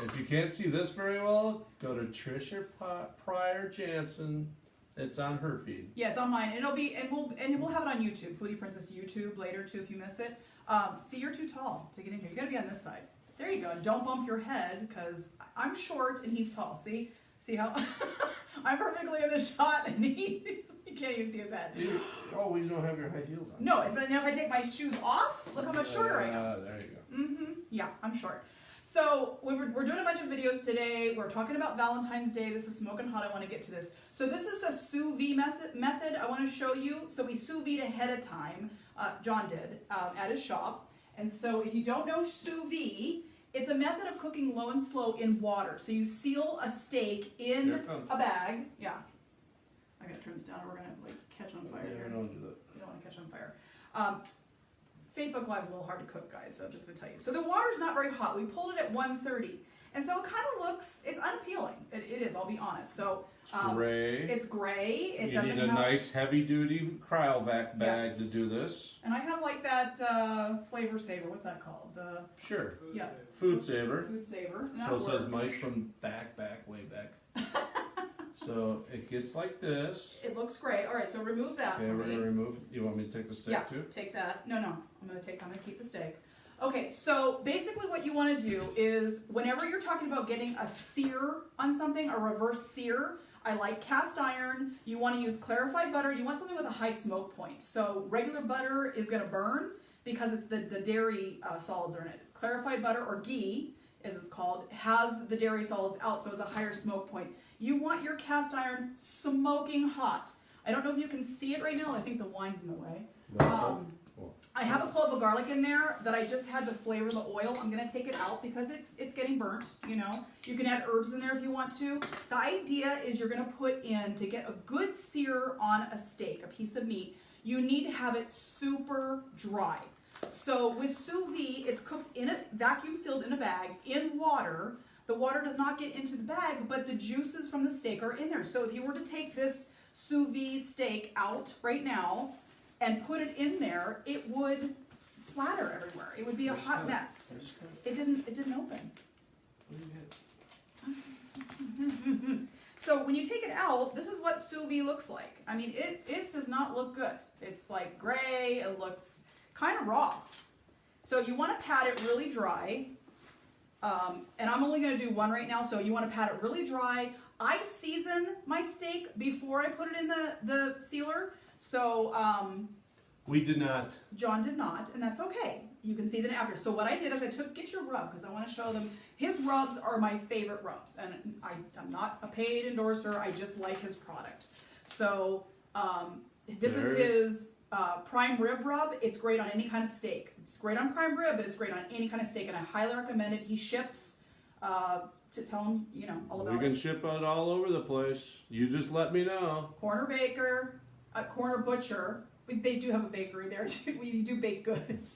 If you can't see this very well, go to Trisha Pryor Jansen. It's on her feed. Yeah, it's on mine. It'll be, and we'll have it on YouTube, Foodie Princess YouTube later too if you miss it. See, you're too tall to get in here. You gotta be on this side. There you go. Don't bump your head because I'm short and he's tall. See how I'm perfectly in the shot and you can't even see his head. Oh, you don't have your high heels on. No, if I take my shoes off, look how much shorter I am. There you go. Yeah, I'm short. So we're doing a bunch of videos today. We're talking about Valentine's Day. This is smoking hot. I want to get to this. So this is a sous vide method I want to show you. So we sous vide ahead of time. John did at his shop. And so if you don't know sous vide, it's a method of cooking low and slow in water. So you seal a steak in a bag. Yeah. I gotta turn this down or we're gonna like catch on fire here. Don't do that. You don't want to catch on fire. Facebook Live is a little hard to cook, guys, so just to tell you. So the water's not very hot. We pulled it at 130. And so it kind of looks, it's unappealing. It is, I'll be honest. So gray. It's gray. It you doesn't need a nice heavy-duty cryovac bag to do this. And I have like that flavor saver. What's that called? Sure. Yeah. Food saver. Food saver. So it says Mike from way back. So it gets like this. It looks great. All right, so remove that Okay, for we're me. gonna remove. You want me to take the steak too? Take that. No, I'm gonna keep the steak. Okay, so basically what you want to do is whenever you're talking about getting a sear on something, a reverse sear, I like cast iron. You want to use clarified butter. You want something with a high smoke point. So regular butter is gonna burn because it's the dairy solids are in it. Clarified butter or ghee, as it's called, has the dairy solids out, so it's a higher smoke point. You want your cast iron smoking hot. I don't know if you can see it right now. I think the wine's in the way. I have a clove of garlic in there that I just had to flavor the oil. I'm gonna take it out because it's getting burnt, you know. You can add herbs in there if you want to. The idea is you're gonna put in, to get a good sear on a steak, a piece of meat, you need to have it super dry. So with sous vide, it's cooked in a vacuum sealed in a bag in water. The water does not get into the bag, but the juices from the steak are in there. So if you were to take this sous vide steak out right now and put it in there, it would splatter everywhere. It would be a hot mess. It didn't open. So when you take it out, this is what sous vide looks like. I mean, it does not look good. It's like gray. It looks kind of raw. So you want to pat it really dry. And I'm only going to do one right now, so you want to pat it really dry. I season my steak before I put it in the sealer, so we did not. John did not, and that's okay. You can season it after. So what I did is get your rub, because I want to show them. His rubs are my favorite rubs, and I'm not a paid endorser, I just like his product. So this is his prime rib rub. It's great on any kind of steak. It's great on prime rib, but it's great on any kind of steak, and I highly recommend it. He ships. To tell him, you know, all about it. We can ship it all over the place. You just let me know. Corner baker, corner butcher. They do have a bakery there too. We do baked goods.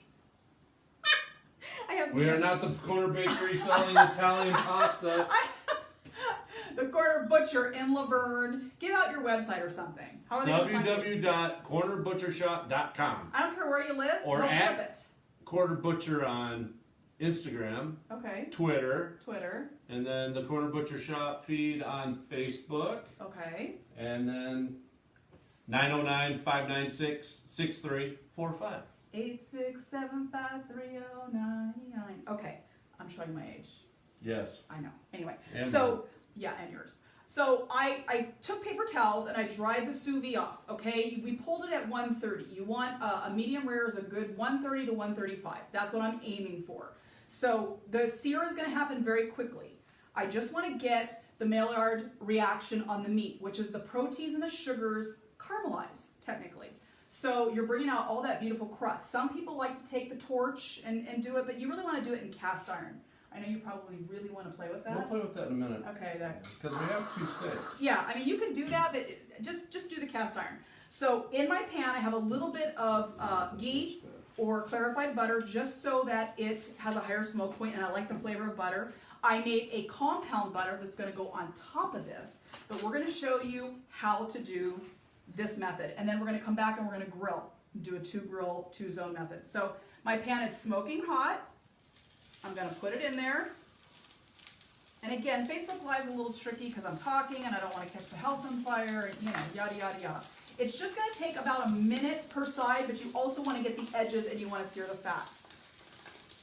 We are not the corner bakery selling Italian pasta. The corner butcher in Laverne. Give out your website or something. How are they www.cornerbutchershop.com. I don't care where you live. Or they'll at ship it. Corner Butcher on Instagram. Okay. Twitter. And then the Corner Butcher Shop feed on Facebook. Okay. And then 909-596-6345. 8675309. Okay. I'm showing my age. Yes. I know. Anyway. And so, yeah, and yours. So I took paper towels and I dried the sous vide off, okay? We pulled it at 130. You want a medium rare is a good 130 to 135. That's what I'm aiming for. So the sear is going to happen very quickly. I just want to get the Maillard reaction on the meat, which is the proteins and the sugars caramelize, technically. So you're bringing out all that beautiful crust. Some people like to take the torch and do it, but you really want to do it in cast iron. I know you probably really want to play with that. We'll play with that in a minute. Okay, because we have 2 steaks. Yeah, I mean you can do that, but just do the cast iron. So in my pan, I have a little bit of ghee or clarified butter, just so that it has a higher smoke point, and I like the flavor of butter. I made a compound butter that's going to go on top of this, but we're going to show you how to do this method, and then we're going to come back and we're going to grill, do a 2-zone method. So my pan is smoking hot. I'm going to put it in there. And again, Facebook Live is a little tricky because I'm talking and I don't want to catch the house on fire, and yada, yada, yada. It's just going to take about a minute per side, but you also want to get the edges and you want to sear the fat.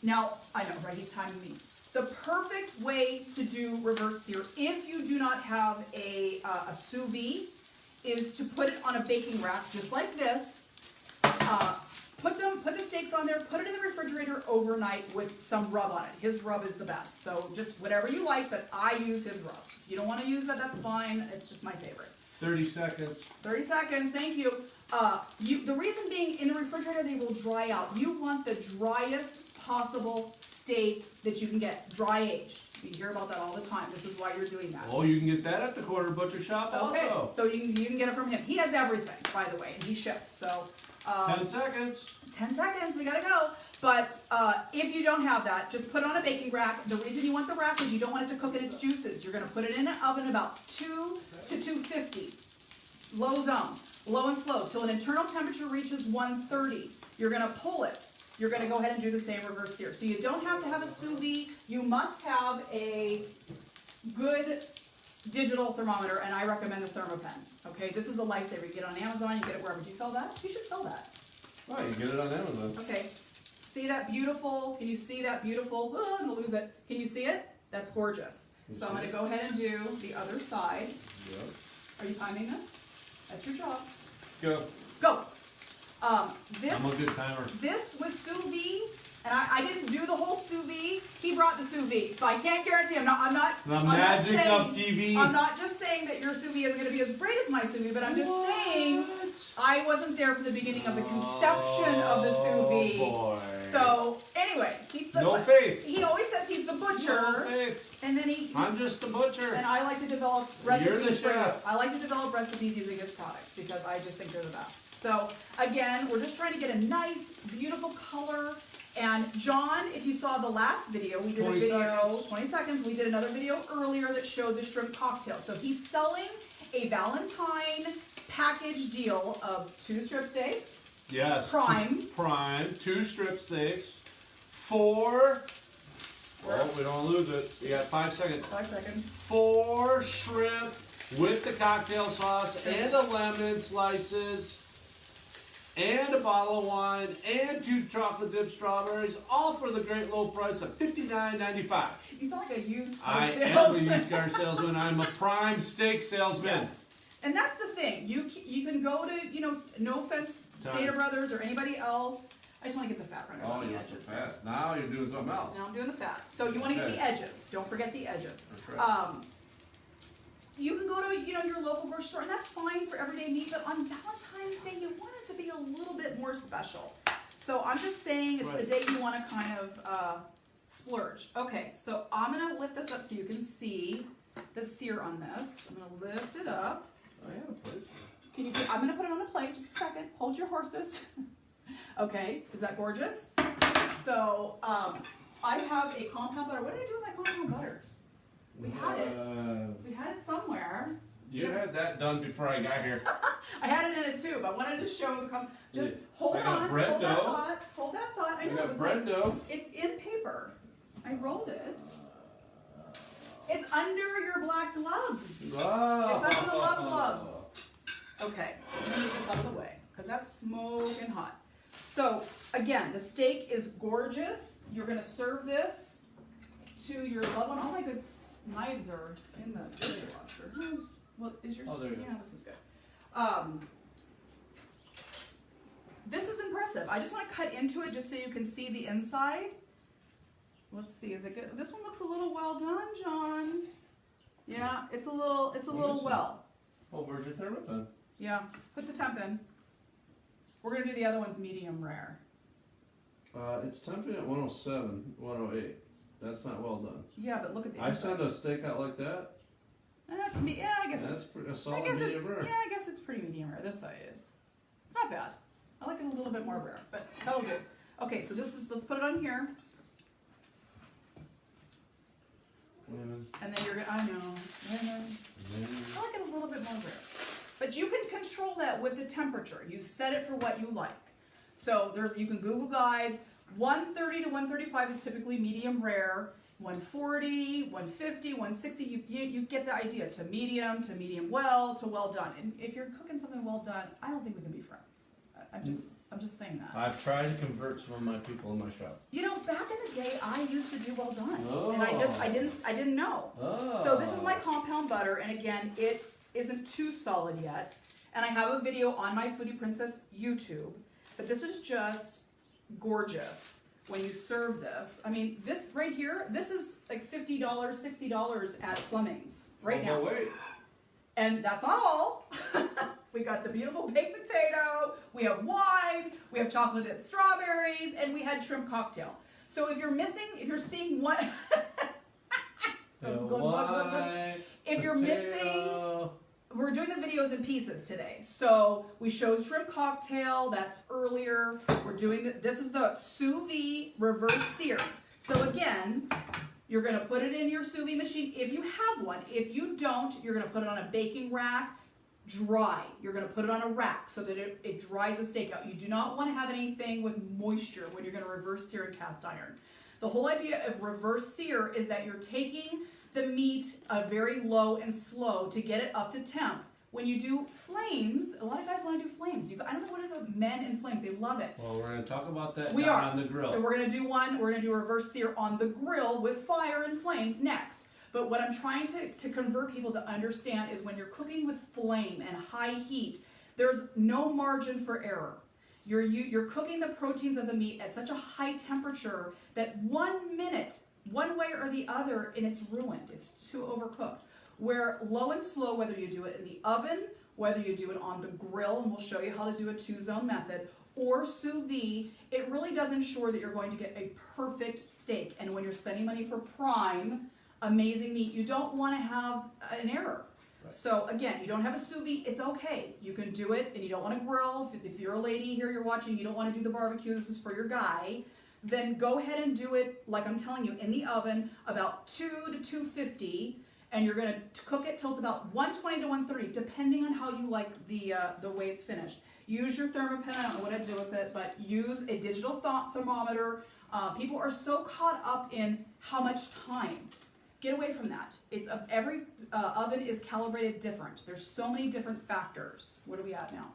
Now, I know, right, he's timing me. The perfect way to do reverse sear, if you do not have a sous vide, is to put it on a baking rack, just like this. Put the steaks on there, put it in the refrigerator overnight with some rub on it. His rub is the best. So just whatever you like, but I use his rub. If you don't want to use that, that's fine. It's just my favorite. 30 seconds. 30 seconds, thank you. The reason being, in the refrigerator, they will dry out. You want the driest possible steak that you can get, dry aged. You hear about that all the time. This is why you're doing that. Oh, you can get that at the Quarter Butcher Shop Okay, also. so you can get it from him. He has everything, by the way, and he ships. So 10 seconds. 10 seconds, we gotta go. But if you don't have that, just put it on a baking rack. The reason you want the rack is you don't want it to cook in its juices. You're gonna put it in an oven about 2 to 250. Low zone, low and slow, till an internal temperature reaches 130. You're gonna pull it. You're gonna go ahead and do the same reverse sear. So you don't have to have a sous vide. You must have a good digital thermometer, and I recommend the ThermoPen. Okay, this is a lifesaver. You get it on Amazon, you get it wherever. Do you sell that? You should sell that. Oh, you get it on Amazon. Okay, see that beautiful, can you see that beautiful, oh, I'm gonna lose it. Can you see it? That's gorgeous. So I'm gonna go ahead and do the other side. Yep. Are you timing this? That's your job. Go. Go. I'm a good timer. This was sous vide, and I didn't do the whole sous vide. He brought the sous vide, so I can't guarantee. I'm not. The magic of TV. I'm not just saying that your sous vide isn't going to be as great as my sous vide, but I'm just saying I wasn't there for the beginning of the conception of the sous vide. Boy. So anyway, he's the No faith. He always says he's the butcher, No faith. and then I'm just the butcher. and I like to develop recipes. You're the for you. chef. I like to develop recipes using his products because I just think they're the best. So again, we're just trying to get a nice, beautiful color. And John, if you saw the last video, we did 20 a video, seconds. 20 seconds, we did another video earlier that showed the shrimp cocktail. So he's selling a Valentine package deal of 2 strip steaks. Yes. Prime. Prime. 2 strip steaks. 4. Well, we don't lose it. You got 5 seconds. 5 seconds. 4 shrimp with the cocktail sauce and a lemon slices and a bottle of wine and 2 chocolate dipped strawberries, all for the great low price of $59.95. You sound like a used car I am salesman. a used car salesman. I'm a prime steak salesman. Yes. And that's the thing. You can go to, no offense, Stater Brothers or anybody else. I just want to get the fat runner Oh, on the you're edges. fat. Now you're doing something else. Now I'm doing the fat. So you want to get Okay. the edges. Don't forget the edges. That's right. You can go to your local grocery store, and that's fine for everyday meat. But on Valentine's Day, you want it to be a little bit more special. So I'm just saying it's the Right. day you want to kind of splurge. Okay, so I'm gonna lift this up so you can see the sear on this. I'm gonna lift it up. I have a plate. Can you see? I'm gonna put it on a plate. Just a second. Hold your horses. Okay, is that gorgeous? So I have a compound butter. What did I do with my compound butter? We had it. We had it somewhere. You had that done before I got here. I had it in a tube. I wanted to show the just Yeah. hold I got on. bread Hold that dough. thought. Hold that thought. I I know it got was bread like dough. it's in paper. I rolled it. It's under your black gloves. Oh. It's under the love gloves. Okay, I'm gonna move this out of the way because that's smoking hot. So again, the steak is gorgeous. You're gonna serve this to your loved one. All my good knives are in the dishwasher. Is yours? Oh, there you go. Yeah, this is good. This is impressive. I just want to cut into it just so you can see the inside. Let's see, is it good? This one looks a little well done, John. Yeah, it's a little well. Oh, where's your ThermoPen? Yeah, put the temp in. We're gonna do the other one's medium rare. It's temping at 107, 108. That's not well done. Yeah, but look at the I inside. send a steak out like that. That's me. Yeah, I guess That's a it's. solid I guess medium it's. rare. Yeah, I guess it's pretty medium rare. This side is. It's not bad. I like it a little bit more rare, but that'll do. Okay, so this is. Let's put it on here, and then you're gonna. I know. I like it a little bit more rare, but you can control that with the temperature. You set it for what you like. So you can Google guides. 130 to 135 is typically medium rare. 140, 150, 160. You get the idea. To medium well, to well done. And if you're cooking something well done, I don't think we can be friends. I'm just saying that. I've tried to convert some of my people in my shop. You know, back in the day, I used to do well done, Oh. and I didn't know. Oh. So this is my compound butter, and again, it isn't too solid yet. And I have a video on my Foodie Princess YouTube, but this is just gorgeous when you serve this. I mean, this right here, this is like $50, $60 at Fleming's right now. Oh, wait. And that's not all. We got the beautiful baked potato, we have wine, we have chocolate and strawberries, and we had shrimp cocktail. So if you're seeing one, if you're missing, we're doing the videos in pieces today. So we showed shrimp cocktail, that's earlier. We're doing this is the sous vide reverse sear. So again, you're gonna put it in your sous vide machine if you have one. If you don't, you're gonna put it on a baking rack, dry. You're gonna put it on a rack so that it dries the steak out. You do not wanna have anything with moisture when you're gonna reverse sear in cast iron. The whole idea of reverse sear is that you're taking the meat very low and slow to get it up to temp. When you do flames, a lot of guys want to do flames. I don't know what it is with men and flames. They love it. Well, we're going to talk about that We down are. on the grill. And we're going to do one. We're going to do a reverse sear on the grill with fire and flames next. But what I'm trying to convert people to understand is when you're cooking with flame and high heat, there's no margin for error. You're cooking the proteins of the meat at such a high temperature that 1 minute, one way or the other, and it's ruined. It's too overcooked. Where low and slow, whether you do it in the oven, whether you do it on the grill, and we'll show you how to do a 2-zone method, or sous vide, it really does ensure that you're going to get a perfect steak. And when you're spending money for prime, amazing meat, you don't want to have an error. Right. So again, you don't have a sous vide, it's okay. You can do it, and you don't want to grill. If you're a lady here, you're watching, you don't want to do the barbecue, this is for your guy, then go ahead and do it, like I'm telling you, in the oven, about 2 to 250, and you're gonna cook it till it's about 120 to 130, depending on how you like the way it's finished. Use your thermopen, I don't know what I'd do with it, but use a digital thermometer. People are so caught up in how much time. Get away from that. Every oven is calibrated different. There's so many different factors. What are we at now?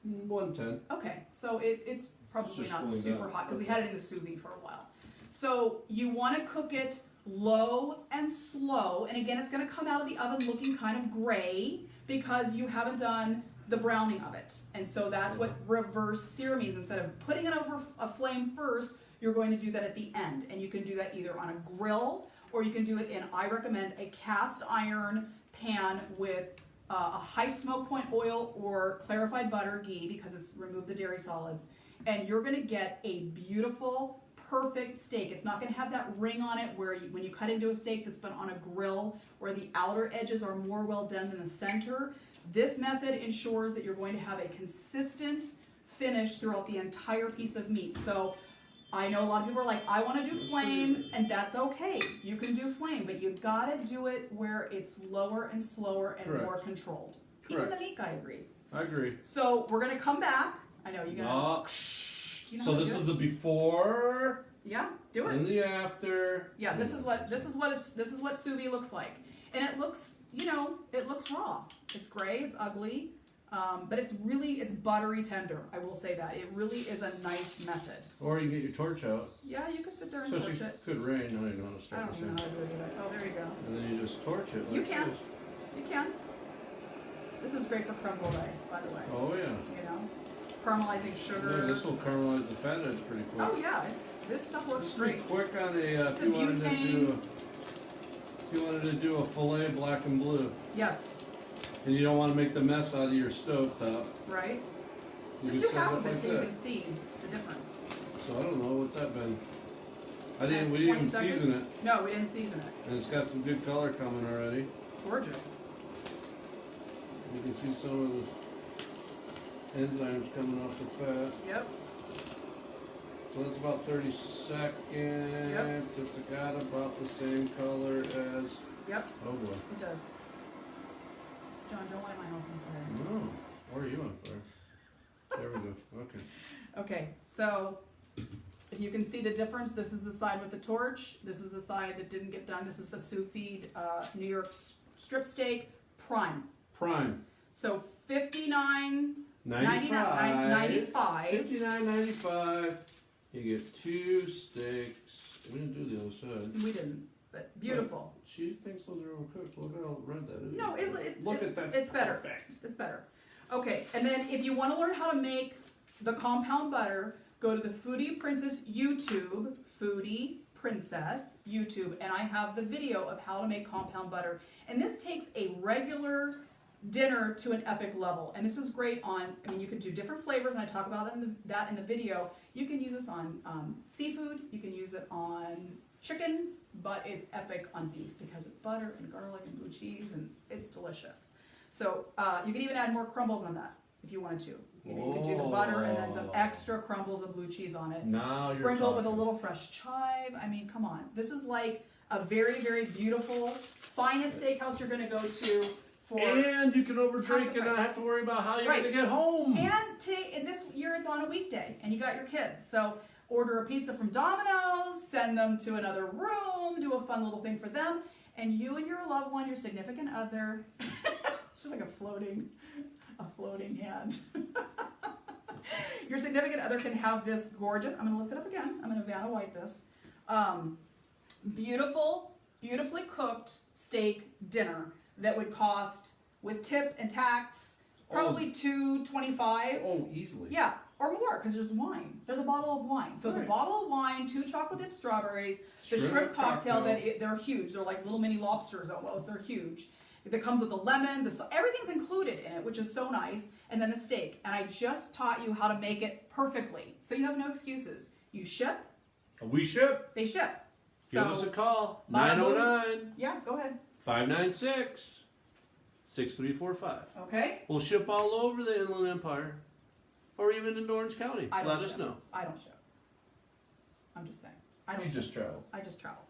110. Okay, so it's probably It's not cooling super down. hot because we had it in the sous vide for a while. So you want to cook it low and slow, and again, it's going to come out of the oven looking kind of gray because you haven't done the browning of it. And so that's what reverse sear means. Instead of putting it over a flame first, you're going to do that at the end. And you can do that either on a grill or you can do it in, I recommend, a cast iron pan with a high smoke point oil or clarified butter, ghee, because it's removed the dairy solids. And you're going to get a beautiful, perfect steak. It's not going to have that ring on it where when you cut into a steak that's been on a grill where the outer edges are more well done than the center. This method ensures that you're going to have a consistent finish throughout the entire piece of meat. So I know a lot of people are like, I want to do flame, and that's okay. You can do flame, but you got to do it where it's lower and slower and Correct. more controlled. Correct. Even the meat guy agrees. I agree. So we're going to come back. I know you're going No. to... You know So how to this do is it? the before Yeah, do it. and the after. Yeah, this is what sous vide looks like, and it looks, it looks raw. It's gray, it's ugly, but it's buttery tender. I will say that it really is a nice method. Or you get your torch out. Yeah, you can sit there and Especially torch it. could rain. I don't even know how to I start don't this even know thing. how to do it. Oh, there you go. And then you just torch it. Like You can. this. You can. This is great for creme brulee, by the way. Oh yeah. Caramelizing sugar. Yeah, this will caramelize the fat edge pretty quick. Oh yeah, this stuff works This will be great. quick on a It's if you wanted to do a fillet black and blue, Yes, and you don't want to make the mess out of your stove top. right. You Just can do half set of it it like so you that. can see the difference. So I don't know what's that been. We 20 didn't even seconds? season it, No, we didn't season it. and it's got some good color coming already. Gorgeous. You can see some of the enzymes coming off the fat. Yep. So that's about 30 seconds. It's got about the same color as. Yep, Oh boy. it does. John, don't light my house on fire. No. Or are you on fire? There we go. Okay. Okay, so If you can see the difference, this is the side with the torch. This is the side that didn't get done. This is a sous vide New York strip steak prime. Prime. So $59.95. 59.95. You get 2 steaks. We didn't do the other side. We didn't, but beautiful. But she thinks those are overcooked. Look at how red that is. No, Look at that. It's better. Perfect. It's better. Okay, and then if you want to learn how to make the compound butter, go to the Foodie Princess YouTube, Foodie Princess YouTube, and I have the video of how to make compound butter. And this takes a regular dinner to an epic level. And this is great on, I mean, you can do different flavors, and I talk about that in the video. You can use this on seafood, you can use it on chicken, but it's epic on beef because it's butter and garlic and blue cheese, and it's delicious. So you can even add more crumbles on that if you wanted to. You know, you could do the butter and then some extra crumbles of blue cheese on it. Now Sprinkle it with a little fresh chive. I mean, come on. This is like a very, very beautiful, finest steakhouse you're going to go to for. And you can overdrink half the and not price. have to worry about how you're Right. going to get home. And this year it's on a weekday, and you got your kids. So order a pizza from Domino's, send them to another room, do a fun little thing for them, and you and your loved one, your significant other. It's just like a floating hand. Your significant other can have this gorgeous, I'm going to lift it up again, I'm going to Vanna White this, beautifully cooked steak dinner that would cost, with tip and tax, probably $2.25. Oh, easily. Yeah, or more, because there's wine. There's a bottle of wine. So it's a Right. bottle of wine, 2 chocolate dipped strawberries, the shrimp cocktail they're huge. They're like little mini lobsters almost. They're huge. That comes with a lemon. Everything's included in it, which is so nice. And then the steak. And I just taught you how to make it perfectly, so you have no excuses. You ship. We ship. They ship. Give So us a call. Bada boom. 909 yeah, go ahead. 596 6345. Okay. We'll ship all over the Inland Empire or even in Orange County. I don't Let us ship. know. I don't ship. I'm just saying. I don't You ship. just travel. I just travel.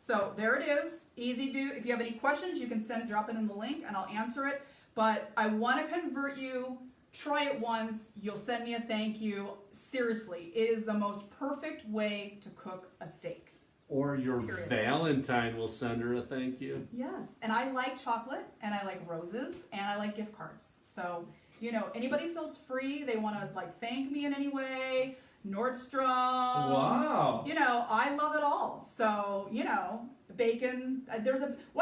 So there it is, easy do. If you have any questions, you can drop it in the link and I'll answer it. But I want to convert you. Try it once. You'll send me a thank you. Seriously, it is the most perfect way to cook a steak. Or your Period. Valentine will send her a thank you. Yes, and I like chocolate, and I like roses, and I like gift cards. So, you know, anybody feels free, they want to like thank me in any way, Nordstrom. Wow. You know, I love it all. So, you know, bacon. Why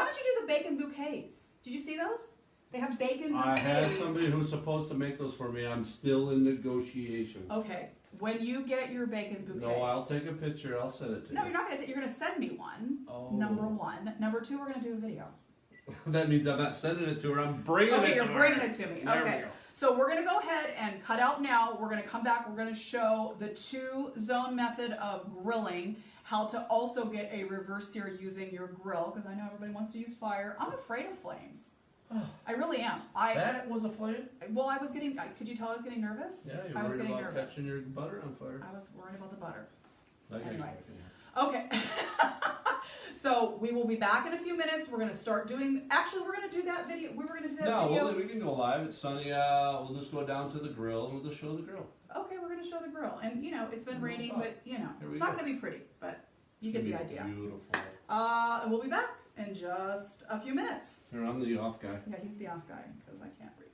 don't you do the bacon bouquets? Did you see those? They have bacon bouquets. I had somebody who's supposed to make those for me. I'm still in negotiation. Okay, when you get your bacon bouquets. No, I'll take a picture. I'll send it to No, you. you're not gonna. You're gonna send me one. Oh. Number one. Number two, we're gonna do a video. That means I'm not sending it to her. I'm bringing Okay, it to you're her. bringing it to me. There we Okay. go. So we're going to go ahead and cut out now. We're going to come back. We're going to show the 2-zone method of grilling, how to also get a reverse sear using your grill, because I know everybody wants to use fire. I'm afraid of flames. I really am. That was a flame? Well, I was getting, could you tell I was getting nervous? Yeah, I was you're worried getting about nervous. catching your butter on fire. I was worried about the butter. I get Anyway. you. Okay. So we will be back in a few minutes. We're going to start doing, actually we're going to do that video. We were going to do that No, video. we can go live. It's sunny out. We'll just go down to the grill and we'll just show the grill. Okay, we're going to show the grill. And, you know, it's been No raining, problem. but, you know, Here it's we not go. going to be pretty, but you get the idea. Beautiful. And we'll be back in just a few minutes. Here, I'm the off guy. Yeah, he's the off guy because I can't read.